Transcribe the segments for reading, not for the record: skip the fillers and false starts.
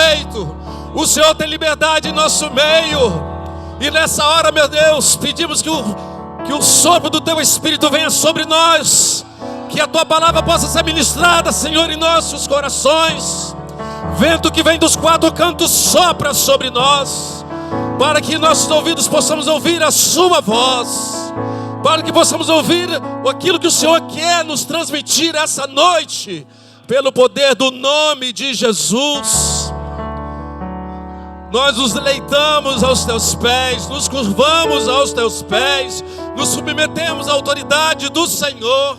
feito. O Senhor tem liberdade em nosso meio. E nessa hora, meu Deus, pedimos que o sopro do Teu Espírito venha sobre nós. Que a Tua palavra possa ser ministrada, Senhor, em nossos corações. Vento que vem dos quatro cantos sopra sobre nós, para que nossos ouvidos possamos ouvir a Sua voz, para que possamos ouvir aquilo que o Senhor quer nos transmitir essa noite, pelo poder do nome de Jesus. Nós nos deleitamos aos Teus pés, nos curvamos aos Teus pés, nos submetemos à autoridade do Senhor,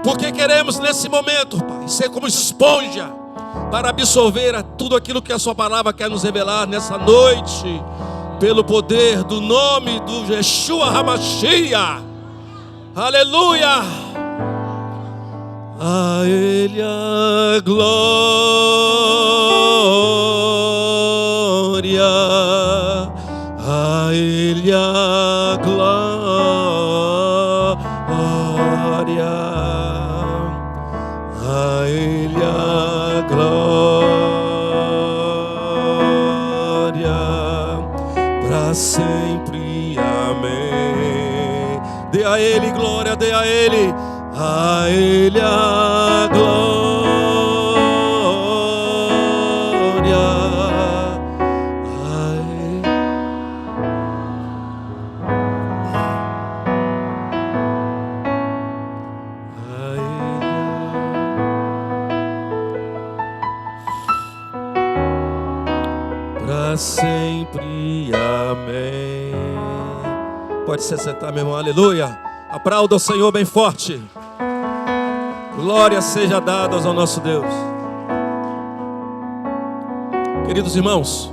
porque queremos nesse momento, Pai, ser como esponja para absorver tudo aquilo que a Sua palavra quer nos revelar nessa noite, pelo poder do nome do Yeshua HaMashiach. Aleluia! A Ele a glória, a Ele a glória, a Ele a glória, para sempre, amém. Dê a Ele glória, dê a Ele a glória, a Ele. Para sempre, amém. Pode se sentar, meu irmão, aleluia. Aplauda o Senhor bem forte. Glória seja dada ao nosso Deus. Queridos irmãos,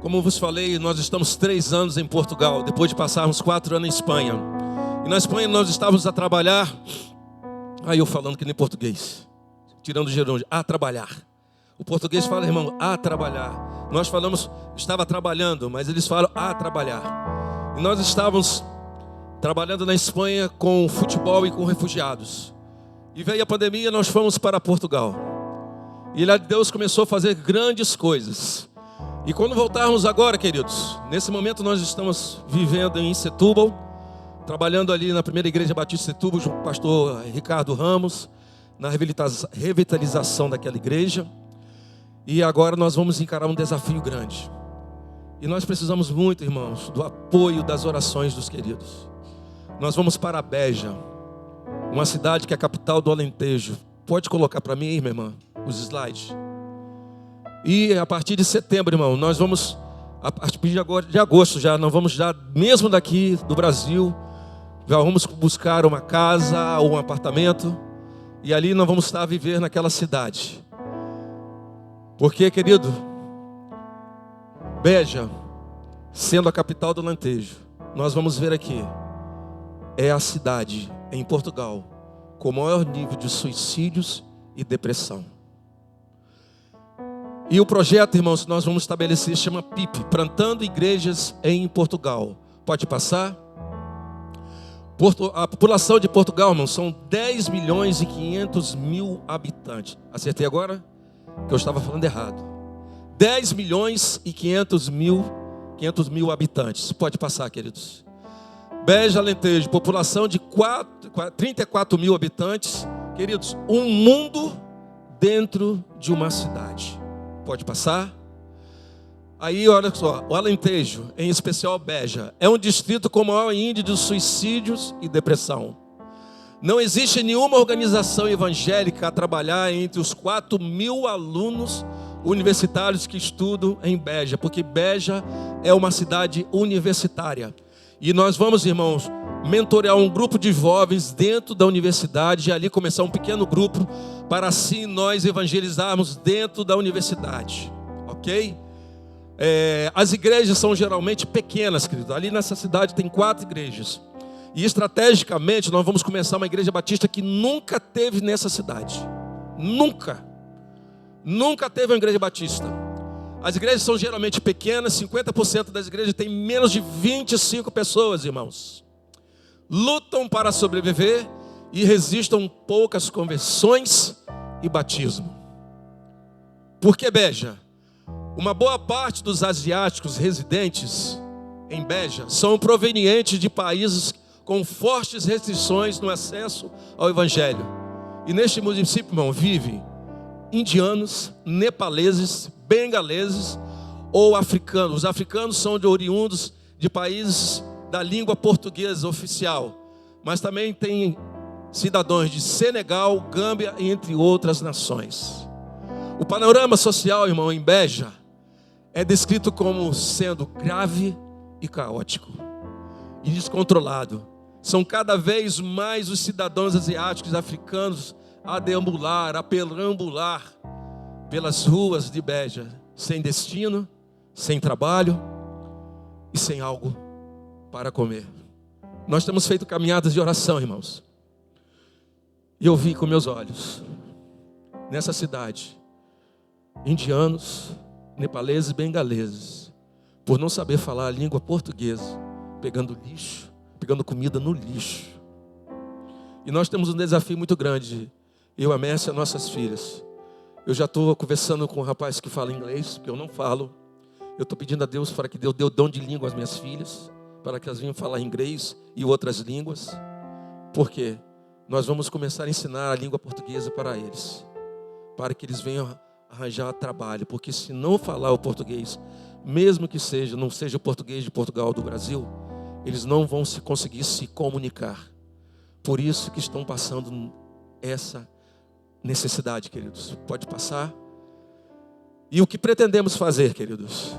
como vos falei, nós estamos 3 anos em Portugal, depois de passarmos 4 anos em Espanha. E na Espanha nós estávamos a trabalhar. Aí eu falando que nem português, tirando o gerúndio, a trabalhar. O português fala, irmão, a trabalhar. Nós falamos, estava trabalhando, mas eles falam a trabalhar. E nós estávamos trabalhando na Espanha com futebol e com refugiados. E veio a pandemia, nós fomos para Portugal. E lá Deus começou a fazer grandes coisas. E quando voltarmos agora, queridos, nesse momento nós estamos vivendo em Setúbal, trabalhando ali na primeira igreja batista de Setúbal, com o pastor Ricardo Ramos, na revitalização daquela igreja. E agora nós vamos encarar um desafio grande. E nós precisamos muito, irmãos, do apoio das orações dos queridos. Nós vamos para Beja, uma cidade que é a capital do Alentejo. Pode colocar para mim aí, minha irmã, os slides. E a partir de setembro, irmão, nós vamos, a partir de agosto já, nós vamos já, mesmo daqui do Brasil, já vamos buscar uma casa ou um apartamento. E ali nós vamos estar a viver naquela cidade. Porque, querido, Beja, sendo a capital do Alentejo, nós vamos ver aqui, é a cidade em Portugal com o maior nível de suicídios e depressão. E o projeto, irmãos, que nós vamos estabelecer chama PIP, Plantando Igrejas em Portugal. Pode passar? A população de Portugal, irmãos, são 10 milhões e 500 mil habitantes. Acertei agora? Que eu estava falando errado. 10 milhões e 500 mil habitantes. Pode passar, queridos. Beja, Alentejo, população de 34 mil habitantes. Queridos, um mundo dentro de uma cidade. Pode passar? Aí, olha só, o Alentejo, em especial Beja, é um distrito com o maior índice de suicídios e depressão. Não existe nenhuma organização evangélica a trabalhar entre os 4 mil alunos universitários que estudam em Beja, porque Beja é uma cidade universitária. E nós vamos, irmãos, mentorear um grupo de jovens dentro da universidade e ali começar um pequeno grupo para assim nós evangelizarmos dentro da universidade, ok? As igrejas são geralmente pequenas, querido. Ali nessa cidade tem 4 igrejas. E estrategicamente nós vamos começar uma igreja batista que nunca teve nessa cidade. Nunca teve uma igreja batista. As igrejas são geralmente pequenas, 50% das igrejas tem menos de 25 pessoas, irmãos. Lutam para sobreviver e resistem poucas conversões e batismo. Por que Beja? Uma boa parte dos asiáticos residentes em Beja são provenientes de países com fortes restrições no acesso ao Evangelho. E neste município, irmão, vivem indianos, nepaleses, bengaleses ou africanos. Os africanos são oriundos de países da língua portuguesa oficial, mas também tem cidadãos de Senegal, Gâmbia, entre outras nações. O panorama social, irmão, em Beja é descrito como sendo grave e caótico e descontrolado. São cada vez mais os cidadãos asiáticos e africanos a deambular, a perambular pelas ruas de Beja, sem destino, sem trabalho e sem algo para comer. Nós temos feito caminhadas de oração, irmãos. E eu vi com meus olhos, nessa cidade, indianos, nepaleses e bengaleses, por não saber falar a língua portuguesa, pegando lixo, pegando comida no lixo. E nós temos um desafio muito grande, eu, a Mércia, nossas filhas. Eu já estou conversando com um rapaz que fala inglês, que eu não falo. Eu estou pedindo a Deus para que Deus dê o dom de língua às minhas filhas, para que elas venham falar inglês e outras línguas. Por quê? Nós vamos começar a ensinar a língua portuguesa para eles, para que eles venham arranjar trabalho, porque se não falar o português, mesmo que não seja o português de Portugal, do Brasil, eles não vão conseguir se comunicar. Por isso que estão passando essa necessidade, queridos. Pode passar. E o que pretendemos fazer, queridos?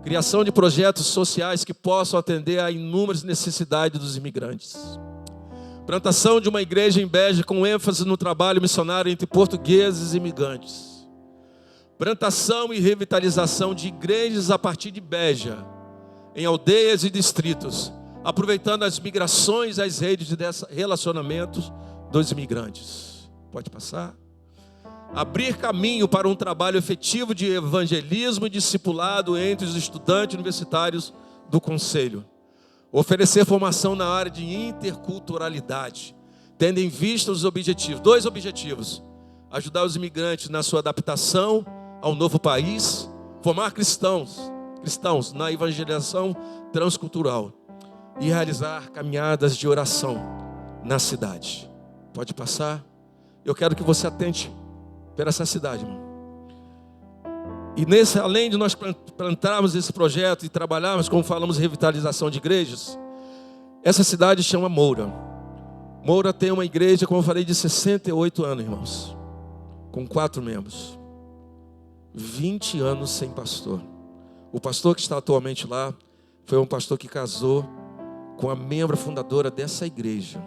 Criação de projetos sociais que possam atender a inúmeras necessidades dos imigrantes. Plantação de uma igreja em Beja com ênfase no trabalho missionário entre portugueses e imigrantes. Plantação e revitalização de igrejas a partir de Beja, em aldeias e distritos, aproveitando as migrações às redes de relacionamentos dos imigrantes. Pode passar. Abrir caminho para um trabalho efetivo de evangelismo e discipulado entre os estudantes universitários do Conselho. Oferecer formação na área de interculturalidade, tendo em vista os objetivos, 2 objetivos: ajudar os imigrantes na sua adaptação ao novo país, formar cristãos na evangelização transcultural e realizar caminhadas de oração na cidade. Pode passar. Eu quero que você atente para essa cidade, irmão. E além de nós plantarmos esse projeto e trabalharmos, como falamos, revitalização de igrejas, essa cidade chama Moura. Moura tem uma igreja, como eu falei, de 68 anos, irmãos, com 4 membros. 20 anos sem pastor. O pastor que está atualmente lá foi um pastor que casou com a membro fundadora dessa igreja.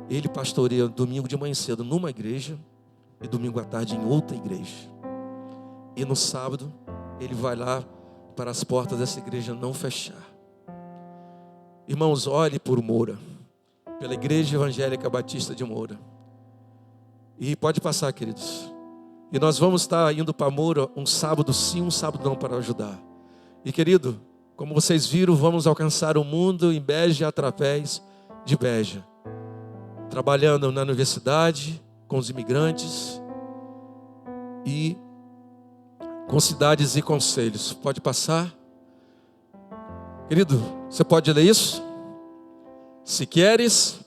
Ele pastoreia domingo de manhã cedo numa igreja e domingo à tarde em outra igreja. E no sábado ele vai lá para as portas dessa igreja não fechar. Irmãos, olhe por Moura, pela Igreja Evangélica Batista de Moura. E pode passar, queridos. E nós vamos estar indo para Moura um sábado sim, um sábado não, para ajudar. E querido, como vocês viram, vamos alcançar o mundo em Beja através de Beja. Trabalhando na universidade, com os imigrantes e com cidades e conselhos. Pode passar. Querido, você pode ler isso? Se queres...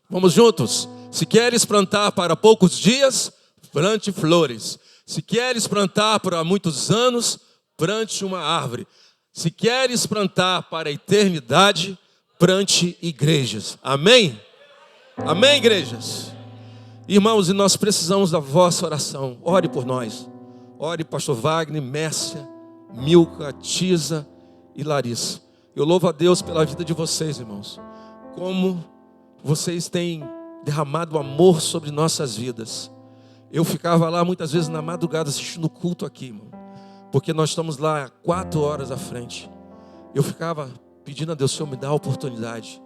Vamos juntos. Se queres plantar para poucos dias, plante flores. Se queres plantar para muitos anos, plante uma árvore. Se queres plantar para a eternidade, plante igrejas. Amém? Amém, igrejas? Irmãos, e nós precisamos da vossa oração. Ore por nós. Ore, pastor Wagner, Mércia, Milka, Tisa e Larissa. Eu louvo a Deus pela vida de vocês, irmãos. Como vocês têm derramado amor sobre nossas vidas. Eu ficava lá muitas vezes na madrugada assistindo o culto aqui, irmão, porque nós estamos lá 4 horas à frente. Eu ficava pedindo a Deus, Senhor, me dá a oportunidade,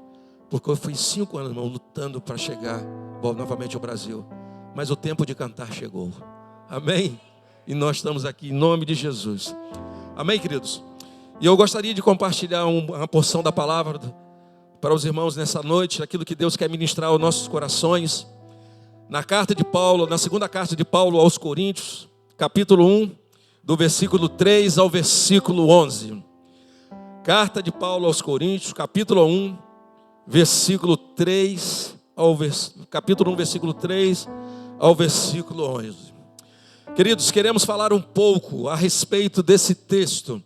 porque eu fui 5 anos, irmão, lutando para chegar novamente ao Brasil. Mas o tempo de cantar chegou. Amém? E nós estamos aqui em nome de Jesus. Amém, queridos? E eu gostaria de compartilhar uma porção da palavra para os irmãos nessa noite, aquilo que Deus quer ministrar aos nossos corações. Na segunda carta de Paulo aos Coríntios, capítulo 1, do versículo 3 ao versículo 11. Carta de Paulo aos Coríntios, capítulo 1, versículo 3 capítulo 1, versículo 3 ao versículo 11. Queridos, queremos falar um pouco a respeito desse texto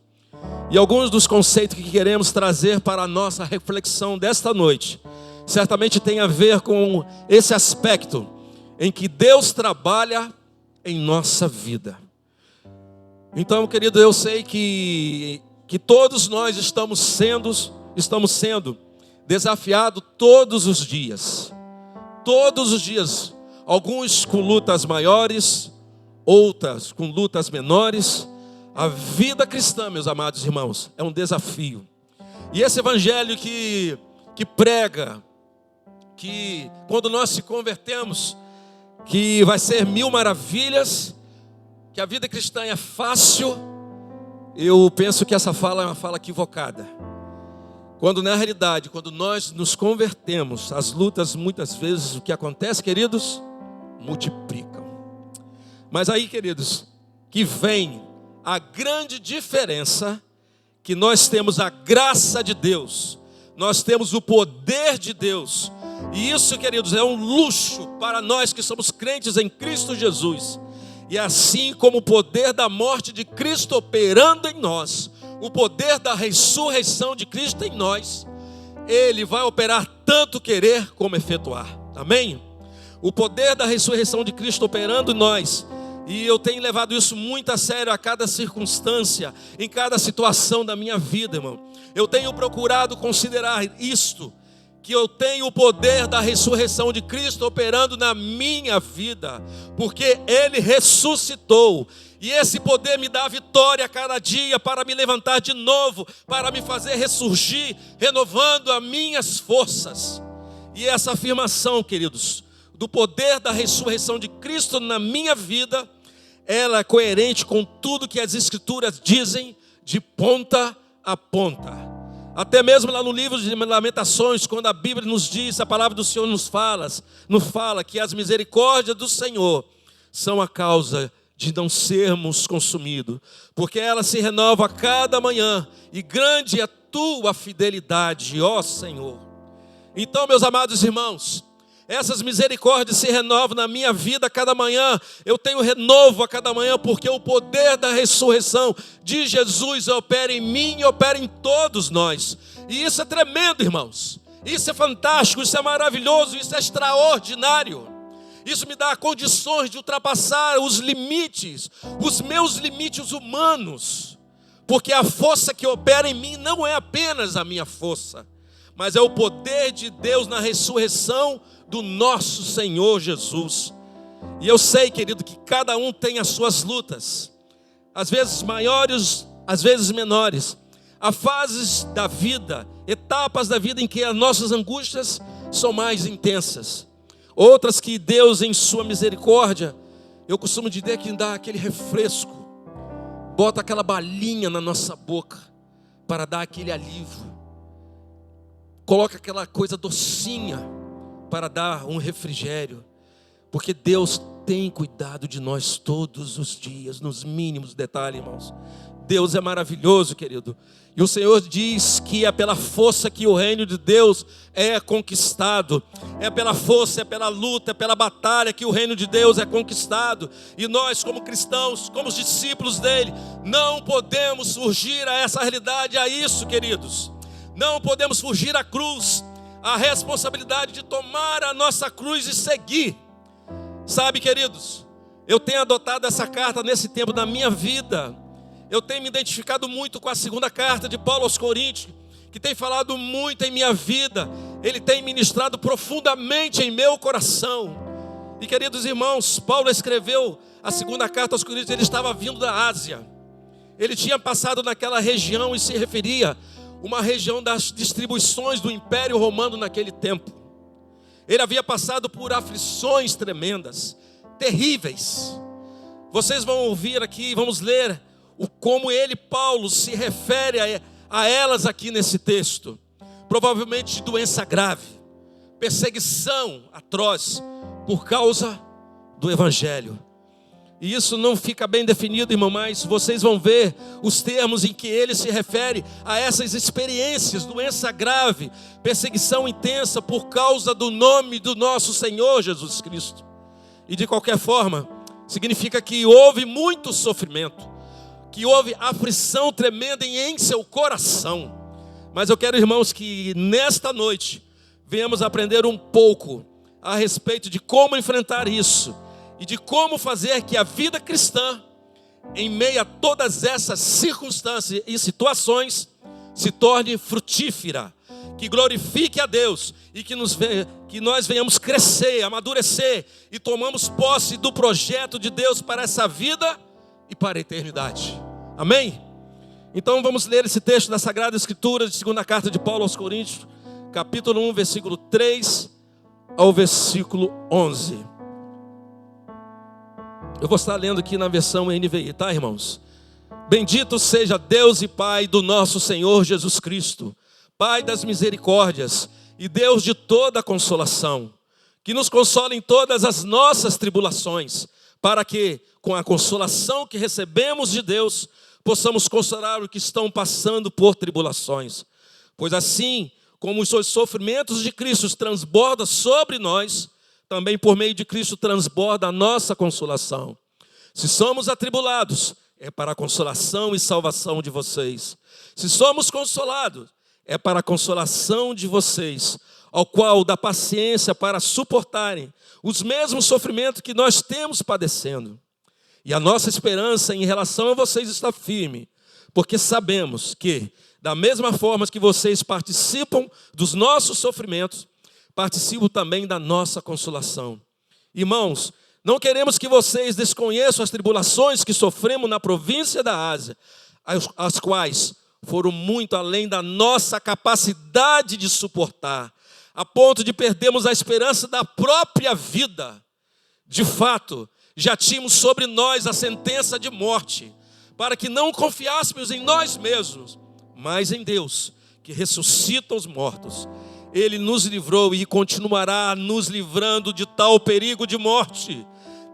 e alguns dos conceitos que queremos trazer para a nossa reflexão desta noite. Certamente tem a ver com esse aspecto em que Deus trabalha em nossa vida. Então, querido, eu sei que todos nós estamos sendo desafiados todos os dias. Todos os dias, alguns com lutas maiores, outras com lutas menores. A vida cristã, meus amados irmãos, é um desafio. E esse evangelho que prega que quando nós se convertemos, que vai ser mil maravilhas, que a vida cristã é fácil, eu penso que essa fala é uma fala equivocada. Quando na realidade, quando nós nos convertemos, as lutas muitas vezes, o que acontece, queridos, multiplicam. Mas aí, queridos, que vem a grande diferença, que nós temos a graça de Deus, nós temos o poder de Deus, e isso, queridos, é um luxo para nós que somos crentes em Cristo Jesus. E assim como o poder da morte de Cristo operando em nós, o poder da ressurreição de Cristo em nós, Ele vai operar tanto querer como efetuar. Amém? O poder da ressurreição de Cristo operando em nós. E eu tenho levado isso muito a sério a cada circunstância, em cada situação da minha vida, irmão. Eu tenho procurado considerar isto, que eu tenho o poder da ressurreição de Cristo operando na minha vida, porque Ele ressuscitou. E esse poder me dá vitória a cada dia para me levantar de novo, para me fazer ressurgir, renovando as minhas forças. E essa afirmação, queridos, do poder da ressurreição de Cristo na minha vida, ela é coerente com tudo que as Escrituras dizem de ponta a ponta. Até mesmo lá no livro de Lamentações, quando a Bíblia nos diz, a palavra do Senhor nos fala que as misericórdias do Senhor são a causa de não sermos consumidos, porque ela se renova a cada manhã, e grande é a tua fidelidade, ó Senhor. Então, meus amados irmãos, essas misericórdias se renovam na minha vida a cada manhã. Eu tenho renovo a cada manhã, porque o poder da ressurreição de Jesus opera em mim e opera em todos nós. E isso é tremendo, irmãos. Isso é fantástico, isso é maravilhoso, isso é extraordinário. Isso me dá condições de ultrapassar os limites, os meus limites humanos. Porque a força que opera em mim não é apenas a minha força, mas é o poder de Deus na ressurreição do nosso Senhor Jesus. E eu sei, querido, que cada um tem as suas lutas, às vezes maiores, às vezes menores. Há fases da vida, etapas da vida em que as nossas angústias são mais intensas. Outras que Deus, em sua misericórdia, eu costumo dizer que dá aquele refresco, bota aquela balinha na nossa boca para dar aquele alívio. Coloca aquela coisa docinha para dar um refrigério, porque Deus tem cuidado de nós todos os dias, nos mínimos detalhes, irmãos. Deus é maravilhoso, querido. E o Senhor diz que é pela força que o reino de Deus é conquistado. É pela força, é pela luta, é pela batalha que o reino de Deus é conquistado. E nós, como cristãos, como discípulos dele, não podemos fugir a essa realidade, a isso, queridos. Não podemos fugir à cruz, a responsabilidade de tomar a nossa cruz e seguir. Sabe, queridos, eu tenho adotado essa carta nesse tempo da minha vida. Eu tenho me identificado muito com a segunda carta de Paulo aos Coríntios, que tem falado muito em minha vida. Ele tem ministrado profundamente em meu coração. E, queridos irmãos, Paulo escreveu a segunda carta aos Coríntios. Ele estava vindo da Ásia. Ele tinha passado naquela região e se referia uma região das distribuições do Império Romano naquele tempo. Ele havia passado por aflições tremendas, terríveis. Vocês vão ouvir aqui, vamos ler como ele, Paulo, se refere a elas aqui nesse texto. Provavelmente de doença grave, perseguição atroz por causa do Evangelho. E isso não fica bem definido, irmão, mas vocês vão ver os termos em que ele se refere a essas experiências: doença grave, perseguição intensa por causa do nome do nosso Senhor Jesus Cristo. E de qualquer forma, significa que houve muito sofrimento, que houve aflição tremenda em seu coração. Mas eu quero, irmãos, que nesta noite venhamos aprender um pouco a respeito de como enfrentar isso e de como fazer que a vida cristã, em meio a todas essas circunstâncias e situações, se torne frutífera, que glorifique a Deus e que nós venhamos crescer, amadurecer e tomamos posse do projeto de Deus para essa vida e para a eternidade. Amém? Então vamos ler esse texto da Sagrada Escritura, de 2ª Carta de Paulo aos Coríntios, capítulo 1, versículo 3 ao versículo 11. Eu vou estar lendo aqui na versão NVI, tá, irmãos? Bendito seja Deus e Pai do nosso Senhor Jesus Cristo, Pai das misericórdias e Deus de toda consolação, que nos consola em todas as nossas tribulações, para que, com a consolação que recebemos de Deus, possamos consolar os que estão passando por tribulações. Pois assim como os sofrimentos de Cristo transbordam sobre nós, também por meio de Cristo transborda a nossa consolação. Se somos atribulados, é para a consolação e salvação de vocês. Se somos consolados, é para a consolação de vocês, ao qual dá paciência para suportarem os mesmos sofrimentos que nós temos padecendo. E a nossa esperança em relação a vocês está firme, porque sabemos que, da mesma forma que vocês participam dos nossos sofrimentos, participam também da nossa consolação. Irmãos, não queremos que vocês desconheçam as tribulações que sofremos na província da Ásia, as quais foram muito além da nossa capacidade de suportar, a ponto de perdermos a esperança da própria vida. De fato, já tínhamos sobre nós a sentença de morte, para que não confiássemos em nós mesmos, mas em Deus, que ressuscita os mortos. Ele nos livrou e continuará nos livrando de tal perigo de morte.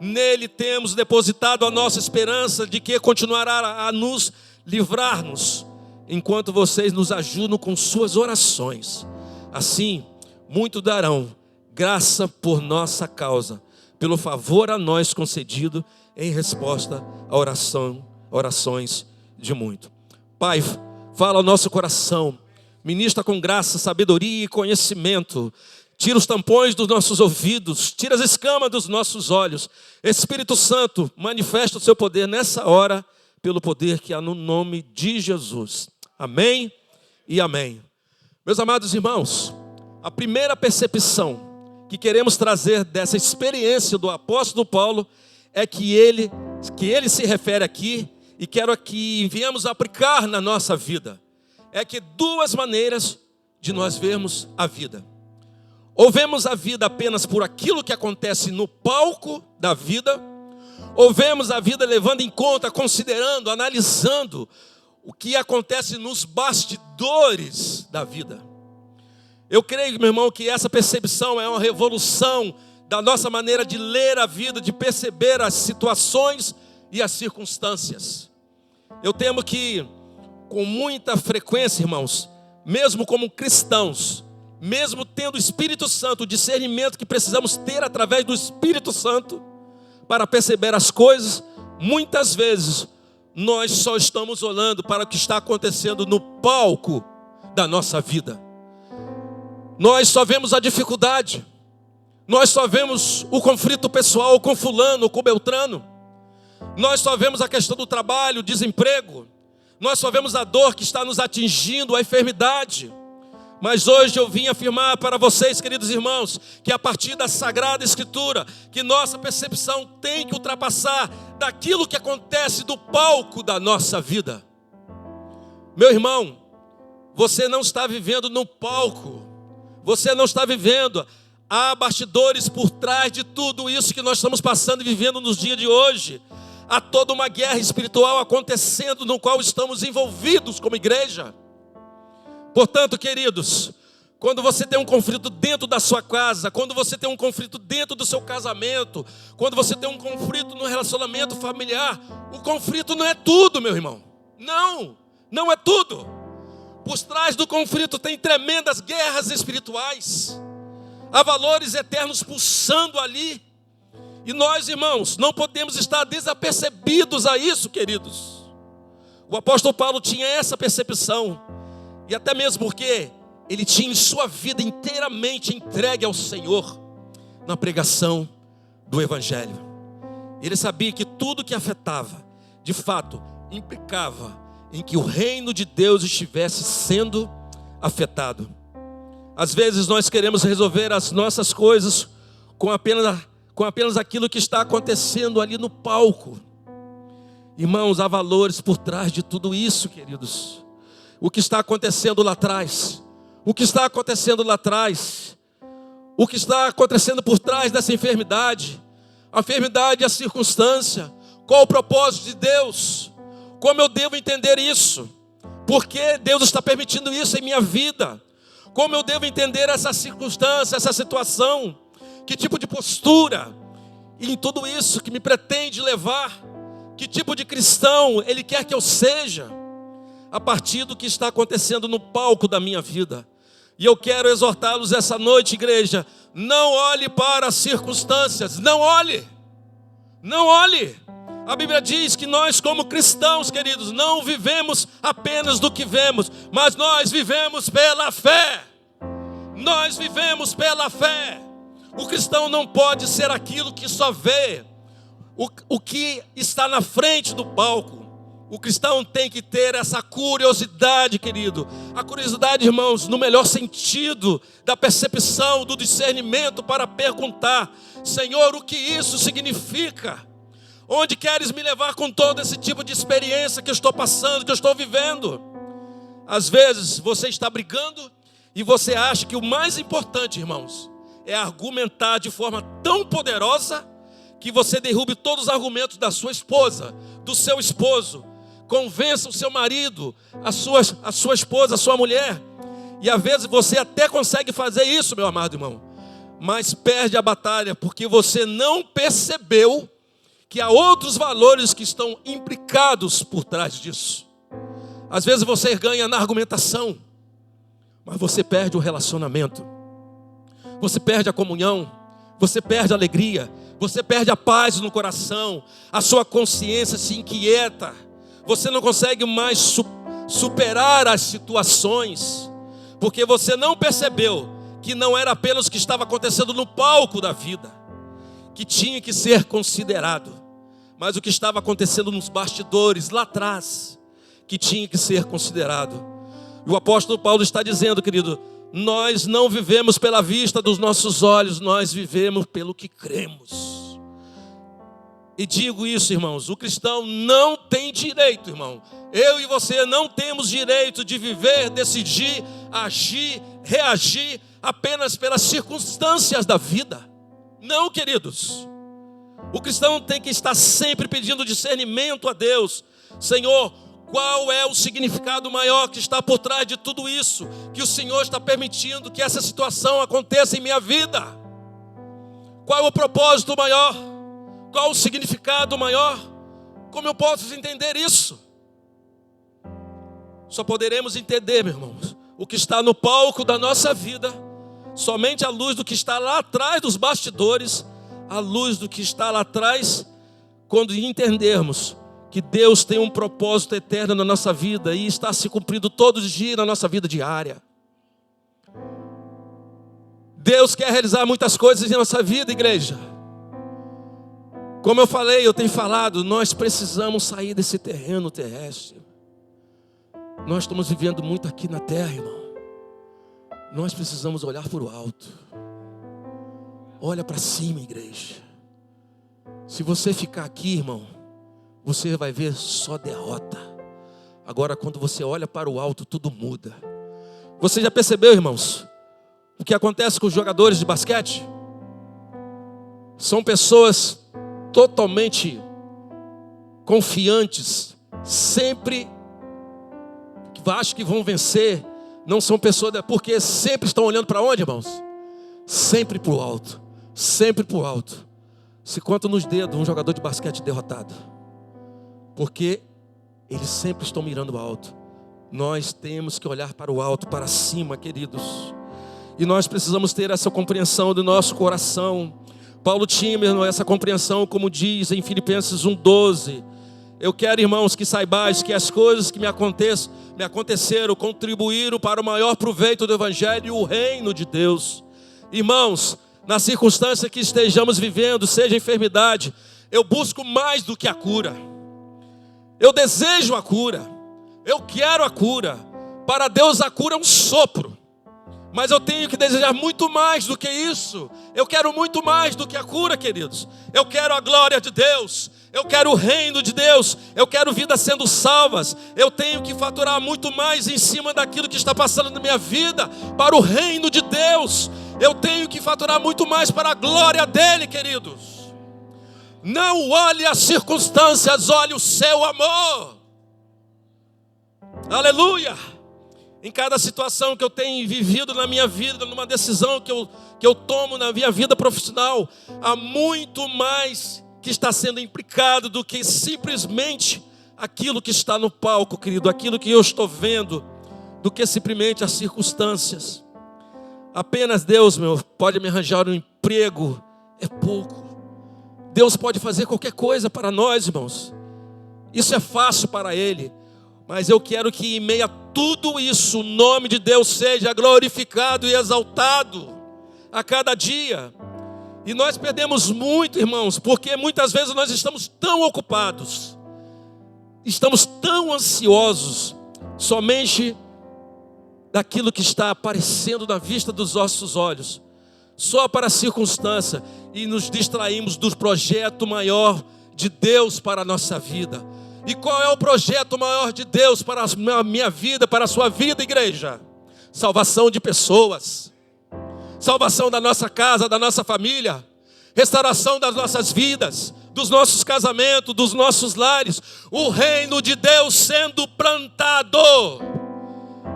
Nele temos depositado a nossa esperança de que continuará a nos livrar-nos, enquanto vocês nos ajudam com suas orações. Assim, muito darão graça por nossa causa, pelo favor a nós concedido em resposta a orações de muito. Pai, fala ao nosso coração, ministra com graça, sabedoria e conhecimento. Tira os tampões dos nossos ouvidos, tira as escamas dos nossos olhos. Espírito Santo, manifesta o seu poder nessa hora, pelo poder que há no nome de Jesus. Amém e amém. Meus amados irmãos, a primeira percepção que queremos trazer dessa experiência do apóstolo Paulo é que ele se refere aqui, e quero que viemos aplicar na nossa vida. É que duas maneiras de nós vermos a vida. Ou vemos a vida apenas por aquilo que acontece no palco da vida, ou vemos a vida levando em conta, considerando, analisando o que acontece nos bastidores da vida. Eu creio, meu irmão, que essa percepção é uma revolução da nossa maneira de ler a vida, de perceber as situações e as circunstâncias. Eu temo que, com muita frequência, irmãos, mesmo como cristãos, mesmo tendo o Espírito Santo, o discernimento que precisamos ter através do Espírito Santo para perceber as coisas, muitas vezes nós só estamos olhando para o que está acontecendo no palco da nossa vida. Nós só vemos a dificuldade, nós só vemos o conflito pessoal com fulano ou com beltrano, nós só vemos a questão do trabalho, o desemprego, nós só vemos a dor que está nos atingindo, a enfermidade. Mas hoje eu vim afirmar para vocês, queridos irmãos, que a partir da Sagrada Escritura, que nossa percepção tem que ultrapassar daquilo que acontece do palco da nossa vida. Meu irmão, você não está vivendo no palco, você não está vivendo, há bastidores por trás de tudo isso que nós estamos passando e vivendo nos dias de hoje. Há toda uma guerra espiritual acontecendo, no qual estamos envolvidos como igreja. Portanto, queridos, quando você tem um conflito dentro da sua casa, quando você tem um conflito dentro do seu casamento, quando você tem um conflito no relacionamento familiar, o conflito não é tudo, meu irmão. Não é tudo. Por trás do conflito tem tremendas guerras espirituais. Há valores eternos pulsando ali. E nós, irmãos, não podemos estar desapercebidos a isso, queridos. O apóstolo Paulo tinha essa percepção. E até mesmo porque ele tinha sua vida inteiramente entregue ao Senhor na pregação do Evangelho. Ele sabia que tudo que afetava, de fato, implicava em que o reino de Deus estivesse sendo afetado. Às vezes nós queremos resolver as nossas coisas com apenas aquilo que está acontecendo ali no palco. Irmãos, há valores por trás de tudo isso, queridos. O que está acontecendo lá atrás, o que está acontecendo lá atrás, o que está acontecendo por trás dessa enfermidade, a enfermidade e a circunstância, qual o propósito de Deus, como eu devo entender isso, por que Deus está permitindo isso em minha vida, como eu devo entender essa circunstância, essa situação, que tipo de postura, e em tudo isso que me pretende levar, que tipo de cristão Ele quer que eu seja, a partir do que está acontecendo no palco da minha vida. E eu quero exortá-los essa noite, igreja, não olhe para as circunstâncias, não olhe. A Bíblia diz que nós como cristãos, queridos, não vivemos apenas do que vemos, mas nós vivemos pela fé. Nós vivemos pela fé. O cristão não pode ser aquilo que só vê o que está na frente do palco. O cristão tem que ter essa curiosidade, querido. A curiosidade, irmãos, no melhor sentido da percepção, do discernimento, para perguntar: Senhor, o que isso significa? Onde queres me levar com todo esse tipo de experiência que eu estou passando, que eu estou vivendo? Às vezes você está brigando e você acha que o mais importante, irmãos, é argumentar de forma tão poderosa que você derrube todos os argumentos da sua esposa, do seu esposo. Convença o seu marido, a sua esposa, a sua mulher. E às vezes você até consegue fazer isso, meu amado irmão, mas perde a batalha porque você não percebeu que há outros valores que estão implicados por trás disso. Às vezes você ganha na argumentação, mas você perde o relacionamento. Você perde a comunhão, você perde a alegria, você perde a paz no coração, a sua consciência se inquieta. Você não consegue mais superar as situações, porque você não percebeu que não era apenas o que estava acontecendo no palco da vida que tinha que ser considerado, mas o que estava acontecendo nos bastidores, lá atrás, que tinha que ser considerado. E o apóstolo Paulo está dizendo, querido, nós não vivemos pela vista dos nossos olhos, nós vivemos pelo que cremos. E digo isso, irmãos, o cristão não tem direito, irmão. Eu e você não temos direito de viver, decidir, agir, reagir apenas pelas circunstâncias da vida. Não, queridos. O cristão tem que estar sempre pedindo discernimento a Deus. Senhor, qual é o significado maior que está por trás de tudo isso? Que o Senhor está permitindo que essa situação aconteça em minha vida? Qual é o propósito maior? Qual o significado maior? Como eu posso entender isso? Só poderemos entender, meus irmãos, o que está no palco da nossa vida, somente à luz do que está lá atrás dos bastidores, à luz do que está lá atrás, quando entendermos que Deus tem um propósito eterno na nossa vida e está se cumprindo todos os dias na nossa vida diária. Deus quer realizar muitas coisas em nossa vida, igreja. Como eu falei, eu tenho falado, nós precisamos sair desse terreno terrestre. Nós estamos vivendo muito aqui na terra, irmão. Nós precisamos olhar para o alto. Olha para cima, igreja. Se você ficar aqui, irmão, você vai ver só derrota. Agora, quando você olha para o alto, tudo muda. Você já percebeu, irmãos, o que acontece com os jogadores de basquete? São pessoas totalmente confiantes, sempre que acham que vão vencer, não são pessoas, porque sempre estão olhando para onde, irmãos? Sempre para o alto, sempre para o alto. Se conta nos dedos um jogador de basquete derrotado, porque eles sempre estão mirando alto. Nós temos que olhar para o alto, para cima, queridos. E nós precisamos ter essa compreensão do nosso coração. Paulo tinha essa compreensão, como diz em Filipenses 1:12. Eu quero, irmãos, que saibais que as coisas que me aconteceram contribuíram para o maior proveito do Evangelho e o reino de Deus. Irmãos, na circunstância que estejamos vivendo, seja enfermidade, eu busco mais do que a cura. Eu desejo a cura. Eu quero a cura. Para Deus a cura é um sopro. Mas eu tenho que desejar muito mais do que isso. Eu quero muito mais do que a cura, queridos. Eu quero a glória de Deus. Eu quero o reino de Deus. Eu quero vidas sendo salvas. Eu tenho que faturar muito mais em cima daquilo que está passando na minha vida, para o reino de Deus. Eu tenho que faturar muito mais para a glória dele, queridos. Não olhe as circunstâncias, olhe o seu amor. Aleluia. Em cada situação que eu tenho vivido na minha vida, numa decisão que eu tomo na minha vida profissional, há muito mais que está sendo implicado do que simplesmente aquilo que está no palco, querido, aquilo que eu estou vendo, do que simplesmente as circunstâncias. Apenas Deus, pode me arranjar um emprego, é pouco. Deus pode fazer qualquer coisa para nós, irmãos. Isso é fácil para Ele. Mas eu quero que em meio a tudo isso, o nome de Deus seja glorificado e exaltado a cada dia. E nós perdemos muito, irmãos, porque muitas vezes nós estamos tão ocupados, estamos tão ansiosos, somente daquilo que está aparecendo na vista dos nossos olhos, só para a circunstância, e nos distraímos do projeto maior de Deus para a nossa vida. E qual é o projeto maior de Deus para a minha vida, para a sua vida, igreja? Salvação de pessoas, salvação da nossa casa, da nossa família, restauração das nossas vidas, dos nossos casamentos, dos nossos lares. O reino de Deus sendo plantado.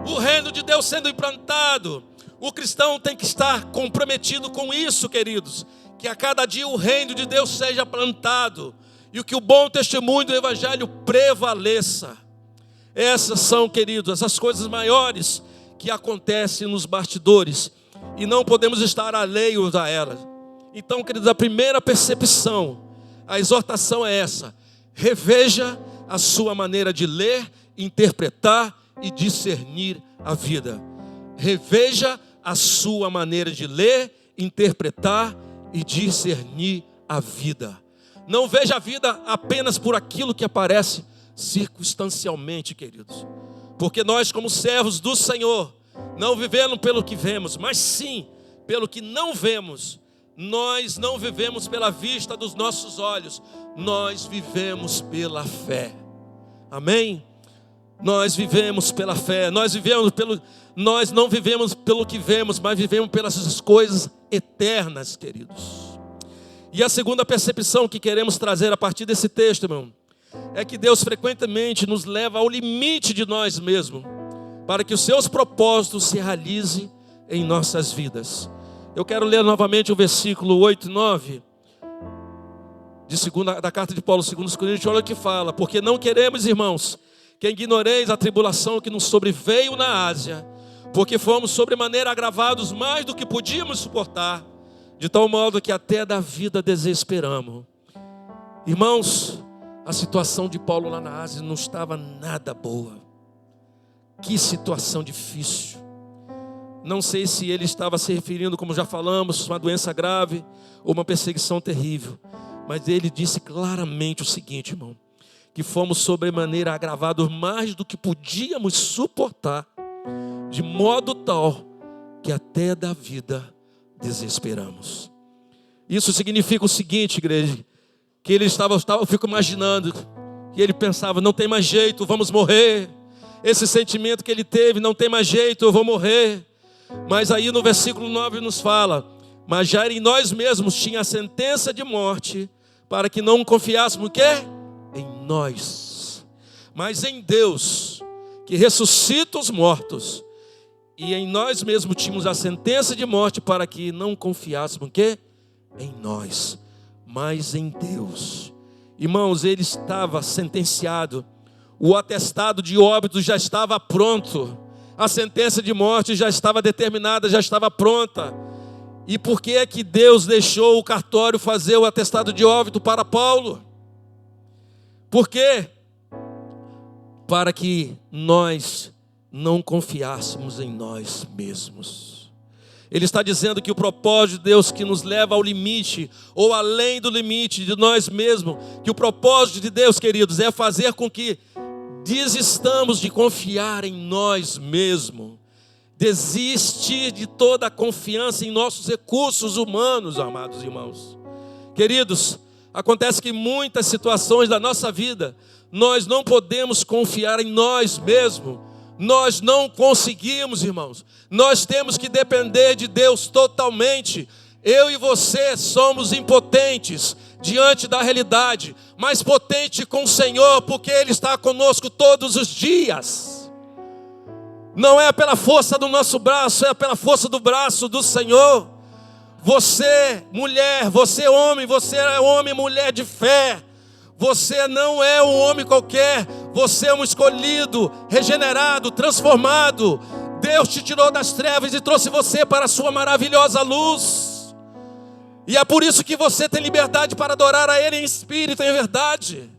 O reino de Deus sendo implantado. O cristão tem que estar comprometido com isso, queridos. Que a cada dia o reino de Deus seja plantado. E que o bom testemunho do Evangelho prevaleça. Essas são, queridos, essas coisas maiores que acontecem nos bastidores. E não podemos estar alheios a elas. Então, queridos, a primeira percepção, a exortação é essa. Reveja a sua maneira de ler, interpretar e discernir a vida. Reveja a sua maneira de ler, interpretar e discernir a vida. Não veja a vida apenas por aquilo que aparece circunstancialmente, queridos. Porque nós, como servos do Senhor, não vivemos pelo que vemos, mas sim pelo que não vemos. Nós não vivemos pela vista dos nossos olhos, nós vivemos pela fé. Amém? Nós vivemos pela fé, nós não vivemos pelo que vemos, mas vivemos pelas coisas eternas, queridos. E a segunda percepção que queremos trazer a partir desse texto, irmão, é que Deus frequentemente nos leva ao limite de nós mesmos, para que os seus propósitos se realizem em nossas vidas. Eu quero ler novamente o versículo 8 e 9 da carta de Paulo, 2 Coríntios, olha o que fala. Porque não queremos, irmãos, que ignoreis a tribulação que nos sobreveio na Ásia, porque fomos sobremaneira agravados mais do que podíamos suportar, de tal modo que até da vida desesperamos. Irmãos, a situação de Paulo lá na Ásia não estava nada boa. Que situação difícil. Não sei se ele estava se referindo, como já falamos, a uma doença grave ou uma perseguição terrível. Mas ele disse claramente o seguinte, irmão, que fomos sobremaneira agravados mais do que podíamos suportar, de modo tal que até da vida desesperamos. Isso significa o seguinte, igreja, que ele eu fico imaginando, que ele pensava, não tem mais jeito, vamos morrer. Esse sentimento que ele teve, não tem mais jeito, eu vou morrer. Mas aí no versículo 9 nos fala, mas já em nós mesmos tinha a sentença de morte, para que não confiássemos o quê? em nós, mas em Deus, que ressuscita os mortos. E em nós mesmos tínhamos a sentença de morte para que não confiássemos o quê? Em nós, mas em Deus. Irmãos, ele estava sentenciado. O atestado de óbito já estava pronto. A sentença de morte já estava determinada, já estava pronta. E por que é que Deus deixou o cartório fazer o atestado de óbito para Paulo? Por quê? Para que nós não confiássemos em nós mesmos. Ele está dizendo que o propósito de Deus que nos leva ao limite, ou além do limite de nós mesmos, que o propósito de Deus, queridos, é fazer com que desistamos de confiar em nós mesmos, desistir de toda a confiança em nossos recursos humanos, amados irmãos. Queridos, acontece que muitas situações da nossa vida, nós não podemos confiar em nós mesmos. Nós não conseguimos, irmãos. Nós temos que depender de Deus totalmente. Eu e você somos impotentes diante da realidade, mas potente com o Senhor, porque Ele está conosco todos os dias. Não é pela força do nosso braço, é pela força do braço do Senhor. Você, mulher, você é homem e mulher de fé. Você não é um homem qualquer, você é um escolhido, regenerado, transformado. Deus te tirou das trevas e trouxe você para a sua maravilhosa luz. E é por isso que você tem liberdade para adorar a Ele em espírito e em verdade.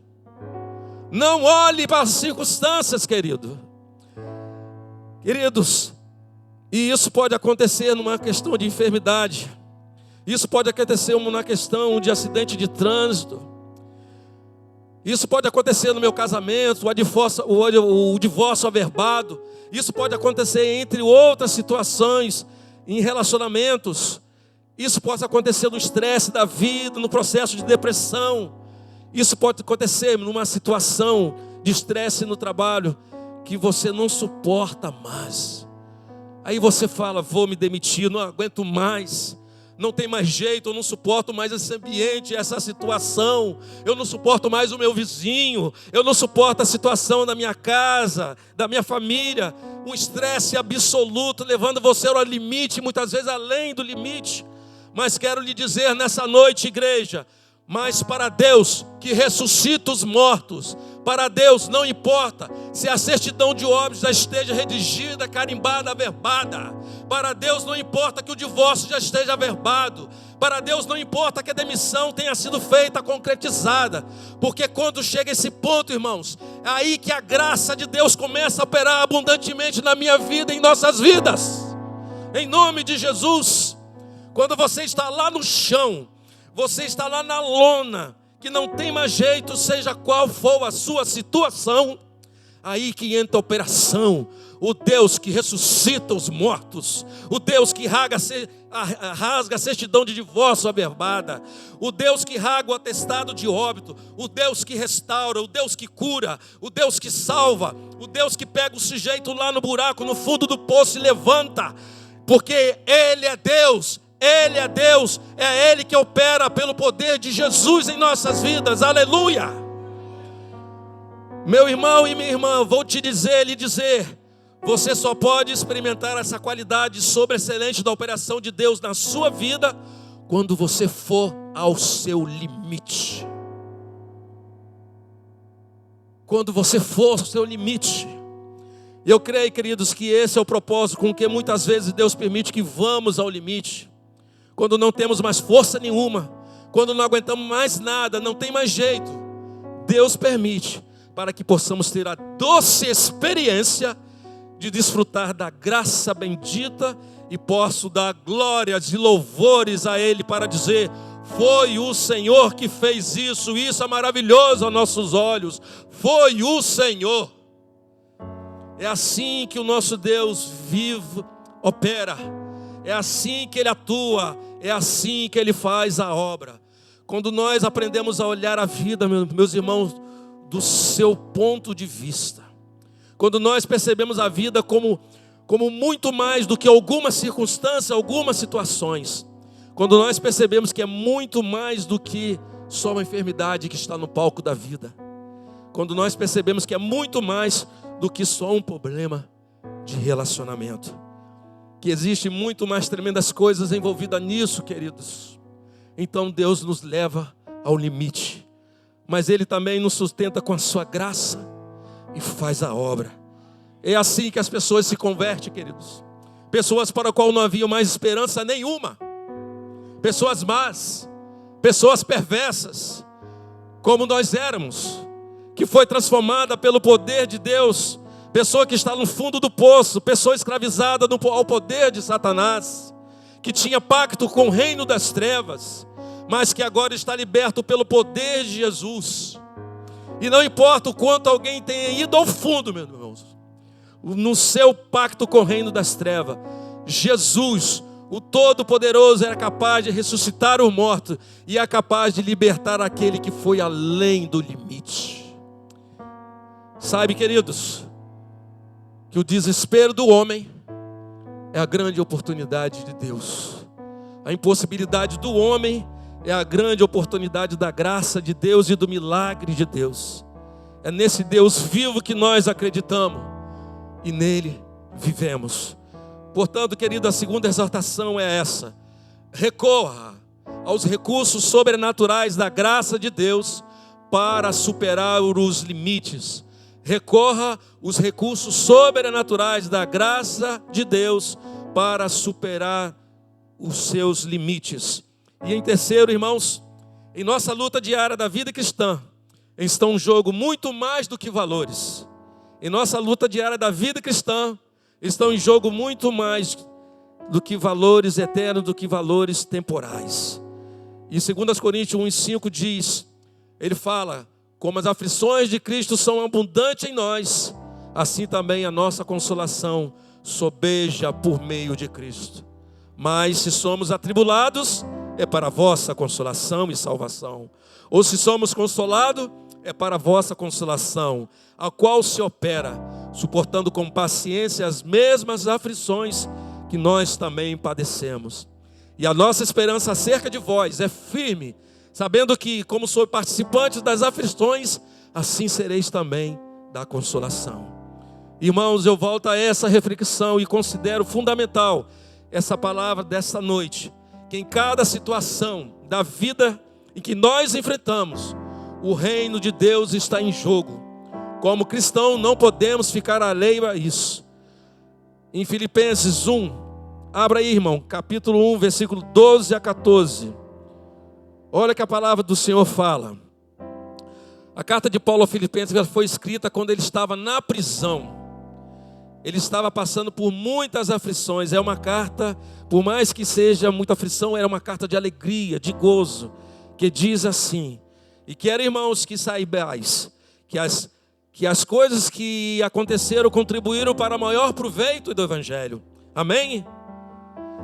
Não olhe para as circunstâncias, queridos, e isso pode acontecer numa questão de enfermidade. Isso pode acontecer numa questão de acidente de trânsito. Isso pode acontecer no meu casamento, o divórcio averbado. Isso pode acontecer entre outras situações, em relacionamentos. Isso pode acontecer no estresse da vida, no processo de depressão. Isso pode acontecer numa situação de estresse no trabalho que você não suporta mais. Aí você fala, vou me demitir, não aguento mais. Não tem mais jeito, eu não suporto mais esse ambiente, essa situação. Eu não suporto mais o meu vizinho. Eu não suporto a situação da minha casa, da minha família. Um estresse absoluto, levando você ao limite, muitas vezes além do limite. Mas quero lhe dizer nessa noite, igreja, mas para Deus que ressuscita os mortos, para Deus não importa se a certidão de óbito já esteja redigida, carimbada, averbada. Para Deus não importa que o divórcio já esteja averbado. Para Deus não importa que a demissão tenha sido feita, concretizada. Porque quando chega esse ponto, irmãos, é aí que a graça de Deus começa a operar abundantemente na minha vida e em nossas vidas. Em nome de Jesus. Quando você está lá no chão, você está lá na lona, que não tem mais jeito, seja qual for a sua situação, aí que entra a operação. O Deus que ressuscita os mortos, o Deus que rasga a certidão de divórcio averbada, o Deus que rasga o atestado de óbito, o Deus que restaura, o Deus que cura, o Deus que salva, o Deus que pega o sujeito lá no buraco, no fundo do poço e levanta, porque Ele é Deus. Ele é Deus, é Ele que opera pelo poder de Jesus em nossas vidas, aleluia. Meu irmão e minha irmã, vou lhe dizer, você só pode experimentar essa qualidade sobreexcelente da operação de Deus na sua vida, quando você for ao seu limite. Quando você for ao seu limite. Eu creio, queridos, que esse é o propósito com que muitas vezes Deus permite que vamos ao limite. Quando não temos mais força nenhuma, quando não aguentamos mais nada, não tem mais jeito, Deus permite para que possamos ter a doce experiência de desfrutar da graça bendita e posso dar glórias e louvores a Ele para dizer, foi o Senhor que fez isso é maravilhoso aos nossos olhos, foi o Senhor. É assim que o nosso Deus vive, opera. É assim que Ele atua, é assim que Ele faz a obra. Quando nós aprendemos a olhar a vida, meus irmãos, do seu ponto de vista, quando nós percebemos a vida como muito mais do que alguma circunstância, algumas situações, quando nós percebemos que é muito mais do que só uma enfermidade que está no palco da vida, quando nós percebemos que é muito mais do que só um problema de relacionamento, que existe muito mais tremendas coisas envolvidas nisso, queridos. Então Deus nos leva ao limite, mas Ele também nos sustenta com a sua graça e faz a obra. É assim que as pessoas se convertem, queridos. Pessoas para as quais não havia mais esperança nenhuma, pessoas más, pessoas perversas, como nós éramos, que foi transformada pelo poder de Deus. Pessoa que está no fundo do poço, pessoa escravizada ao poder de Satanás, que tinha pacto com o reino das trevas, mas que agora está liberto pelo poder de Jesus. E não importa o quanto alguém tenha ido ao fundo, meus irmãos, no seu pacto com o reino das trevas, Jesus, o Todo-Poderoso, era capaz de ressuscitar o morto e é capaz de libertar aquele que foi além do limite. Sabe, queridos, que o desespero do homem é a grande oportunidade de Deus. A impossibilidade do homem é a grande oportunidade da graça de Deus e do milagre de Deus. É nesse Deus vivo que nós acreditamos e nele vivemos. Portanto, querido, a segunda exortação é essa: recorra aos recursos sobrenaturais da graça de Deus para superar os limites. Recorra aos recursos sobrenaturais da graça de Deus para superar os seus limites. E em terceiro, irmãos, em nossa luta diária da vida cristã, estão em jogo muito mais do que valores. Em nossa luta diária da vida cristã, estão em jogo muito mais do que valores eternos, do que valores temporais. E 2 Coríntios 1:5 diz, ele fala: como as aflições de Cristo são abundantes em nós, assim também a nossa consolação sobeja por meio de Cristo. Mas se somos atribulados, é para a vossa consolação e salvação. Ou se somos consolados, é para a vossa consolação, a qual se opera, suportando com paciência as mesmas aflições que nós também padecemos. E a nossa esperança acerca de vós é firme, sabendo que, como sois participantes das aflições, assim sereis também da consolação. Irmãos, eu volto a essa reflexão e considero fundamental essa palavra dessa noite, que em cada situação da vida em que nós enfrentamos, o reino de Deus está em jogo. Como cristão, não podemos ficar alheio a isso. Em Filipenses 1, abra aí, irmão, capítulo 1, versículo 12 a 14. Olha que a palavra do Senhor fala. A carta de Paulo aos Filipenses foi escrita quando ele estava na prisão. Ele estava passando por muitas aflições. É uma carta, por mais que seja muita aflição, era uma carta de alegria, de gozo, que diz assim: e quero, irmãos, que saibais que as coisas que aconteceram contribuíram para o maior proveito do Evangelho. Amém?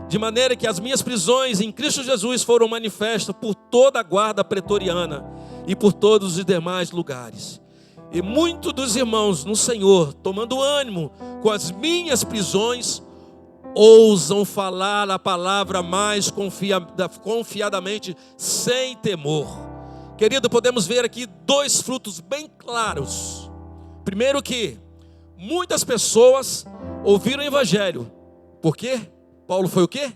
De maneira que as minhas prisões em Cristo Jesus foram manifestas por toda a guarda pretoriana e por todos os demais lugares. E muitos dos irmãos no Senhor, tomando ânimo com as minhas prisões, ousam falar a palavra mais confiadamente, sem temor. Querido, podemos ver aqui dois frutos bem claros. Primeiro, que muitas pessoas ouviram o Evangelho. Por quê? Paulo foi o quê?